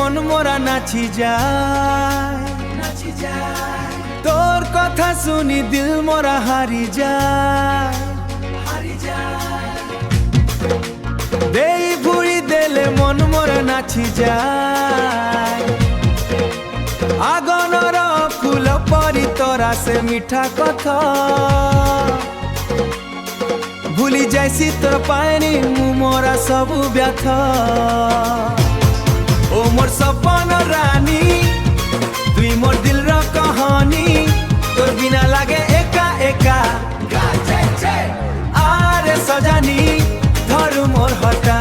मन मोरा नाची जाए तोर कथा सुनी दिल मोरा हारी जाए देई भुड़ी देले मन मोरा नाची जाए आगनर फूल परी तोरा से मीठा कथा भूली जैसी तोर पानी मु मोरा सबु व्यथा ओ मोर सपन रानी तुई मोर दिल रा कहानी तोर बिना लागे एका एका आरे सजानी धरु मोर हटा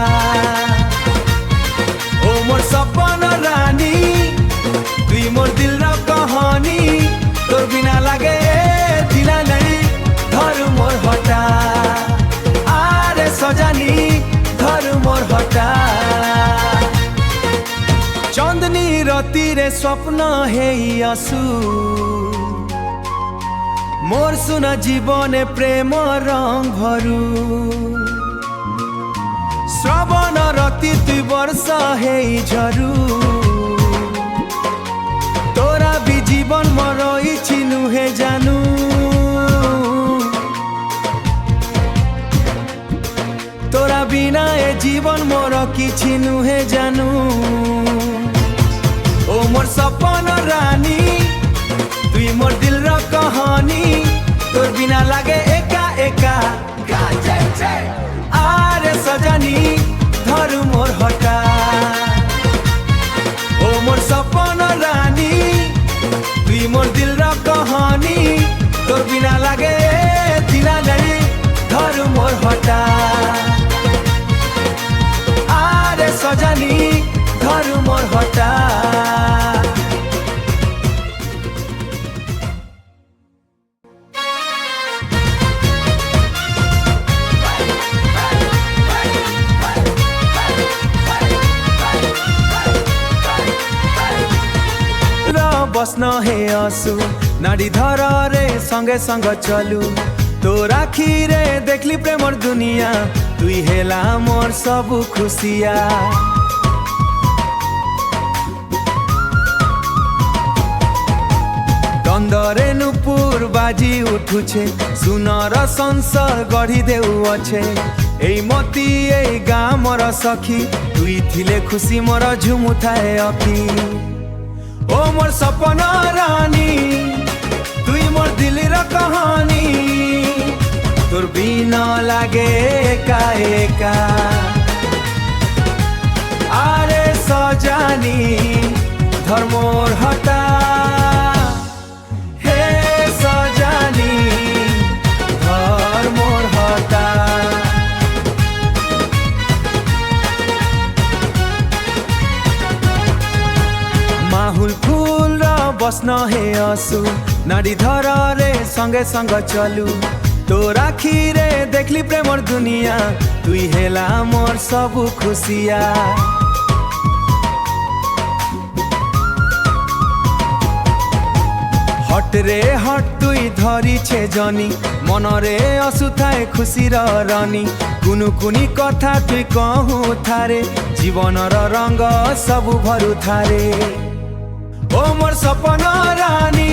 ओ मोर सपन रानी तुई मोर दिल रा कहानी तोर बिना लागे दिला नहीं धरु मोर हटा आरे सजानी धरु मोर हटा चांदनी राती रे स्वप्न हे आसु मोर सुना जीवने प्रेम रंग भरू श्रवण राती तुई वर्षा हे झरू तोरा भी जीवन मोर इछि नुहे जानू तोरा बिना ए जीवन मोर किछि नुहे जानू ओ मोर सपन रानी तुई मोर दिल रा कहानी तोर बिना लागे एका एका आरे सजानी धरु मोर हटा ओ मोर सपन रानी तुई मोर दिल रा कहानी तोर बिना लागे दिला नहीं धरु मोर हटा आरे सजानी धरु मोर हटा बस्न हे आसु नाड़ी धर रे संगे संग चलू तोर आखी रे देखली प्रेमर दुनिया तुई हेला मोर सबु खुशिया दंदरे नुपुर बाजी उठुछे सुनर संसार गढ़ी देउ अच्छे एई मती एई गाँ मोर सखी तुई थिले खुशी मोर झुमुथाए अखी ओ मोर सपन रानी तुई मोर दिल रा कहानी तोर बिना लागे एका एका आरे सजानी धर मोर हटा हे सजानी धर मोर हटा माहुल फूल रा बस्न हे आसु नाड़ी धर रे संगे संग चलू तोर आखी रे देखली प्रेमर दुनिया तुई हेला मोर सबु खुशिया हट रे हट तुई धरी छे जनी मन रे असुथाए खुशी रानी कुनु कुनी कथा तुई कहू थारे जीवन रंग सबु भरु थारे ओ मोर सपन रानी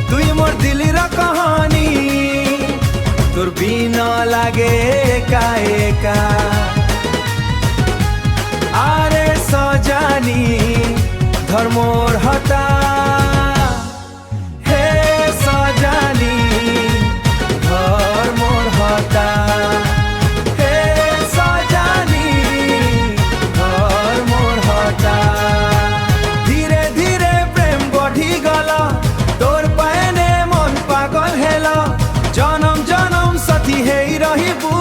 तुई मोर दिल रा कहानी तोर बिना लागे एका एका आरे सजानी धर मोर हटा हे सजानी धर मोर हटा हे सजानी धर मोर हटा जनम जनम साथी हे रहिबू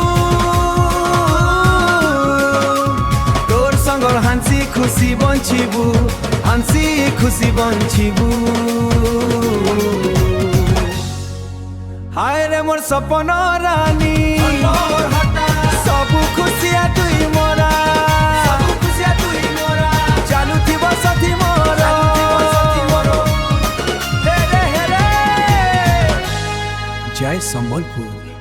तोर संग हांसी खुशी बंचिबू हांसी खुशी बंचिबू हाय रे मोर सपन रानी सबु खुशिया तुई मोरा चालू थिबा साथी मोरा जय संबलपुर।